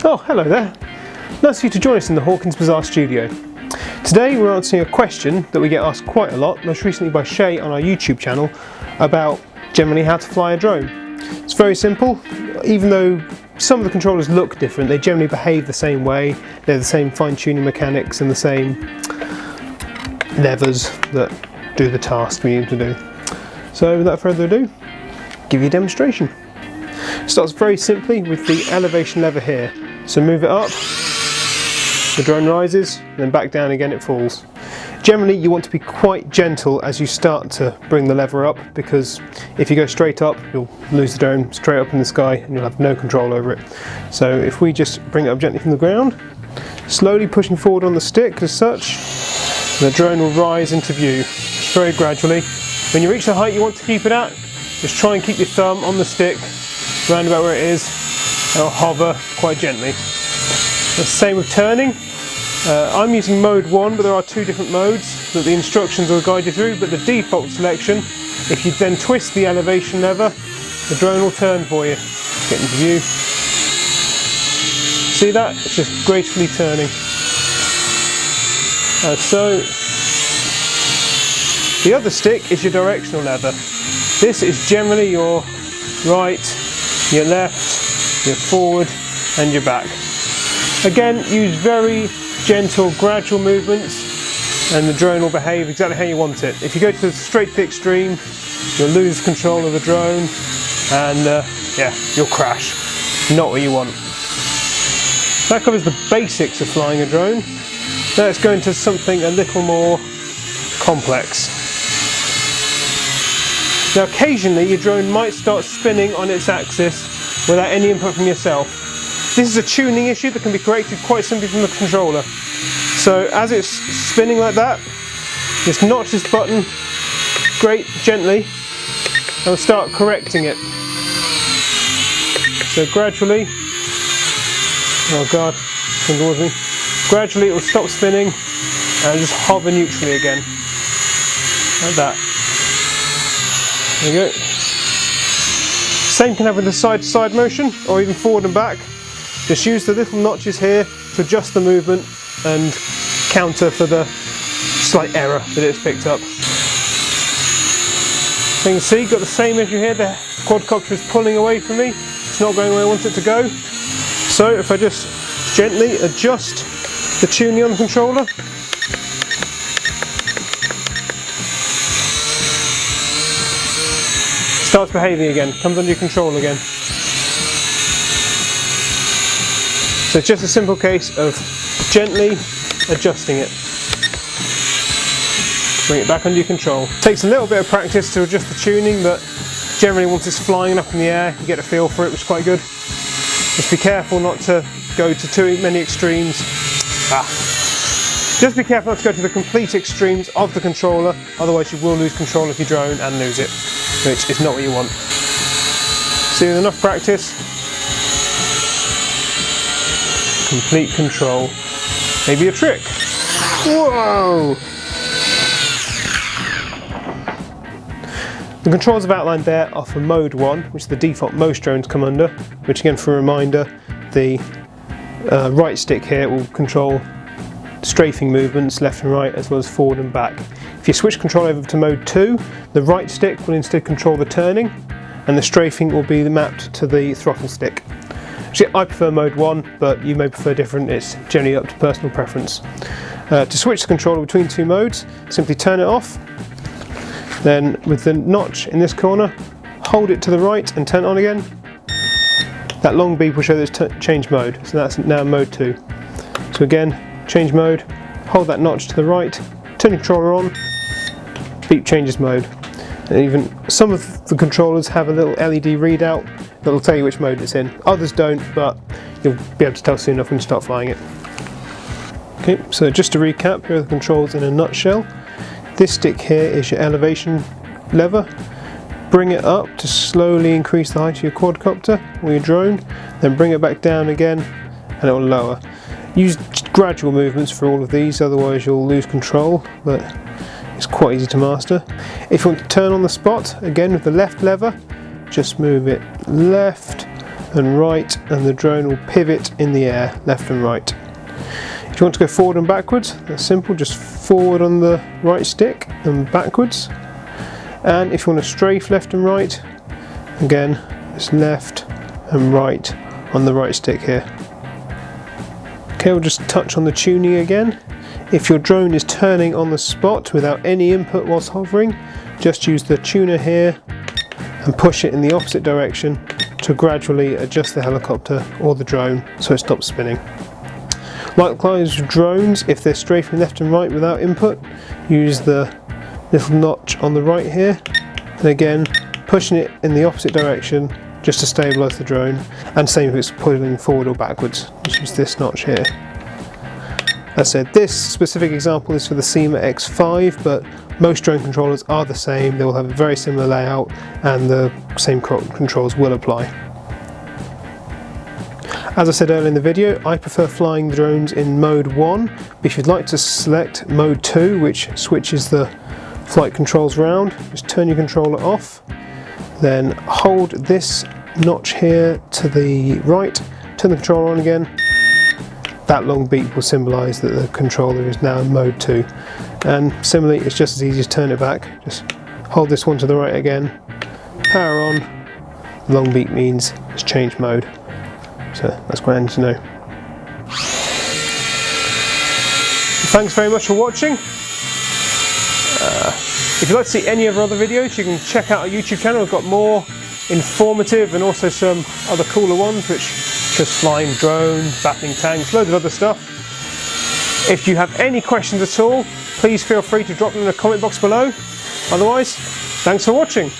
Oh, hello there. Nice for you to join us in the Hawkins Bazaar studio. Today we're answering a question that we get asked quite a lot, most recently by Shay on our YouTube channel, about generally how to fly a drone. It's very simple. Even though some of the controllers look different, they generally behave the same way. They're the same fine-tuning mechanics and the same levers that do the task we need to do. So without further ado, give you a demonstration. It starts very simply with the elevation lever here. So move it up, the drone rises, then back down again it falls. Generally you want to be quite gentle as you start to bring the lever up, because if you go straight up you'll lose the drone straight up in the sky and you'll have no control over it. So if we just bring it up gently from the ground, slowly pushing forward on the stick as such, the drone will rise into view very gradually. When you reach the height you want to keep it at, just try and keep your thumb on the stick round about where it is, and it'll hover quite gently. The same with turning. I'm using mode 1, but there are 2 different modes that the instructions will guide you through, but the default selection, if you then twist the elevation lever, the drone will turn for you. Get into view. See that? It's just gracefully turning. So. The other stick is your directional lever. This is generally your right, your left, your forward and your back. Again, use very gentle, gradual movements and the drone will behave exactly how you want it. If you go to straight to the extreme, you'll lose control of the drone and yeah, you'll crash. Not what you want. That covers the basics of flying a drone. Now let's go into something a little more complex. Now occasionally your drone might start spinning on its axis without any input from yourself. This is a tuning issue that can be corrected quite simply from the controller. So as it's spinning like that, just notch this button gently and we'll start correcting it. So gradually, oh god, come towards me. Gradually it will stop spinning and just hover neutrally again, like that. There you go. Same can happen with the side-to-side motion, or even forward and back. Just use the little notches here to adjust the movement and counter for the slight error that it's picked up. So you can see, got the same issue here. The quadcopter is pulling away from me. It's not going where I want it to go. So if I just gently adjust the tuning on the controller, starts behaving again, comes under your control again. So it's just a simple case of gently adjusting it. Bring it back under your control. Takes a little bit of practice to adjust the tuning, but generally once it's flying up in the air, you get a feel for it, which is quite good. Just be careful not to go to too many extremes. Just be careful not to go to the complete extremes of the controller, otherwise you will lose control of your drone and lose it, which is not what you want. So with enough practice, complete control, maybe a trick. Whoa! The controls I've outlined there are for mode 1, which is the default most drones come under, which again, for a reminder, the right stick here will control strafing movements left and right, as well as forward and back. If you switch control over to mode 2, the right stick will instead control the turning and the strafing will be mapped to the throttle stick. Actually, I prefer mode 1, but you may prefer different. It's generally up to personal preference. To switch the controller between 2 modes, simply turn it off, then with the notch in this corner, hold it to the right and turn it on again. That long beep will show that it's changed mode, so that's now mode 2. So again, change mode, hold that notch to the right, turn the controller on, beep changes mode. And even some of the controllers have a little LED readout that will tell you which mode it's in. Others don't, but you'll be able to tell soon enough when you start flying it. Okay, so just to recap, here are the controls in a nutshell. This stick here is your elevation lever. Bring it up to slowly increase the height of your quadcopter or your drone, then bring it back down again and it will lower. Use gradual movements for all of these, otherwise you'll lose control, but it's quite easy to master. If you want to turn on the spot, again with the left lever, just move it left and right, and the drone will pivot in the air, left and right. If you want to go forward and backwards, that's simple, just forward on the right stick and backwards. And if you want to strafe left and right, again, it's left and right on the right stick here. Okay, we'll just touch on the tuning again. If your drone is turning on the spot without any input whilst hovering, just use the tuner here and push it in the opposite direction to gradually adjust the helicopter or the drone so it stops spinning. Likewise with drones, if they're strafing left and right without input, use the little notch on the right here, and again pushing it in the opposite direction just to stabilise the drone, and same if it's pulling forward or backwards, just use this notch here. As I said, this specific example is for the SEMA X5, but most drone controllers are the same. They will have a very similar layout and the same controls will apply. As I said earlier in the video, I prefer flying the drones in mode 1, but if you'd like to select mode 2, which switches the flight controls round, just turn your controller off, then hold this notch here to the right, turn the controller on again. That long beep will symbolise that the controller is now in mode 2. And similarly, it's just as easy as turn it back, just hold this one to the right again, power on, the long beep means it's changed mode. So that's what I need to know. Thanks very much for watching. If you'd like to see any of our other videos, you can check out our YouTube channel. We've got more informative and also some other cooler ones, which just flying drones, battling tanks, loads of other stuff. If you have any questions at all, please feel free to drop them in the comment box below. Otherwise, thanks for watching.